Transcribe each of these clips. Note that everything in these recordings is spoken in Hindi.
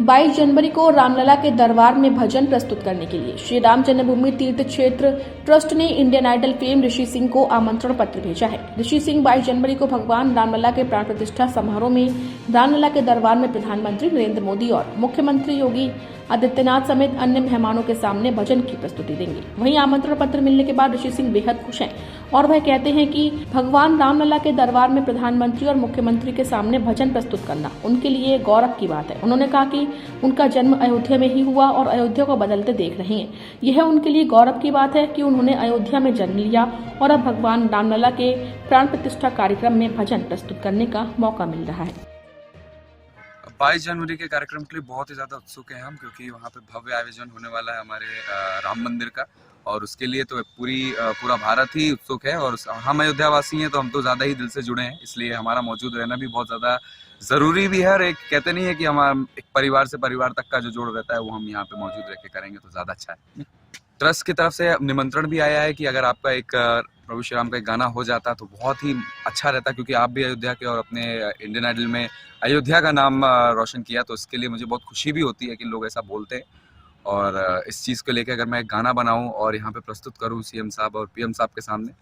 22 जनवरी को रामलला के दरबार में भजन प्रस्तुत करने के लिए श्री राम जन्मभूमि तीर्थ क्षेत्र ट्रस्ट ने इंडियन आइडल फेम ऋषि सिंह को आमंत्रण पत्र भेजा है। ऋषि सिंह 22 जनवरी को भगवान रामलला के प्राण प्रतिष्ठा समारोह में रामलला के दरबार में प्रधानमंत्री नरेंद्र मोदी और मुख्यमंत्री योगी आदित्यनाथ समेत अन्य मेहमानों के सामने भजन की प्रस्तुति देंगे। वहीं आमंत्रण पत्र मिलने के बाद ऋषि सिंह बेहद खुश हैं और वह कहते हैं कि भगवान रामलला के दरबार में प्रधानमंत्री और मुख्यमंत्री के सामने भजन प्रस्तुत करना उनके लिए गौरव की बात है। उन्होंने कहा कि उनका जन्म अयोध्या में ही हुआ और अयोध्या को बदलते देख रहे हैं। यह उनके लिए गौरव की बात है कि उन्होंने अयोध्या में जन्म लिया और अब भगवान रामलला के प्राण प्रतिष्ठा कार्यक्रम में भजन प्रस्तुत करने का मौका मिल रहा है। 22 जनवरी के कार्यक्रम के लिए बहुत ही ज़्यादा उत्सुक हैं हम, क्योंकि वहाँ पे भव्य आयोजन होने वाला है हमारे राम मंदिर का, और उसके लिए तो पूरा भारत ही उत्सुक है। और हम अयोध्यावासी हैं तो हम तो ज़्यादा ही दिल से जुड़े हैं, इसलिए हमारा मौजूद रहना भी बहुत ज़्यादा ज़रूरी भी है। और एक कहते नहीं है कि हमारा एक परिवार से परिवार तक का जो जोड़ रहता है वो हम यहाँ पे मौजूद रह के करेंगे तो ज़्यादा अच्छा है। ट्रस्ट की तरफ से निमंत्रण भी आया है कि अगर आपका एक प्रभु श्री राम का एक गाना हो जाता तो बहुत ही अच्छा रहता, क्योंकि आप भी अयोध्या के और अपने इंडियन आइडल में अयोध्या का नाम रोशन किया, तो इसके लिए मुझे बहुत खुशी भी होती है कि लोग ऐसा बोलते हैं। और इस चीज़ को लेकर अगर मैं एक गाना बनाऊं और यहाँ पे प्रस्तुत करूं सीएम साहब और पीएम साहब के सामने,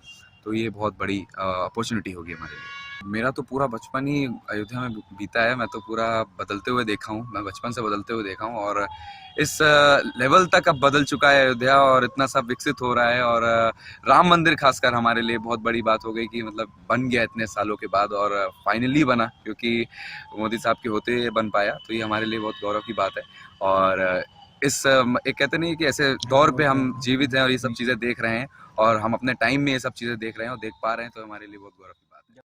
तो ये बहुत बड़ी अपॉर्चुनिटी होगी हमारे लिए। मेरा तो पूरा बचपन ही अयोध्या में बीता है, मैं तो पूरा बदलते हुए देखा हूँ, मैं बचपन से बदलते हुए देखा हूँ। और इस लेवल तक अब बदल चुका है अयोध्या और इतना सब विकसित हो रहा है। और राम मंदिर खासकर हमारे लिए बहुत बड़ी बात हो गई कि मतलब बन गया इतने सालों के बाद, और फाइनली बना, क्योंकि मोदी साहब के होते बन पाया, तो ये हमारे लिए बहुत गौरव की बात है। और इस एक कहते नहीं कि ऐसे दौर पे हम जीवित हैं और ये सब चीज़ें देख रहे हैं और हम अपने टाइम में ये सब चीज़ें देख रहे हैं और देख पा रहे हैं, तो हमारे लिए बहुत गौरव की बात है।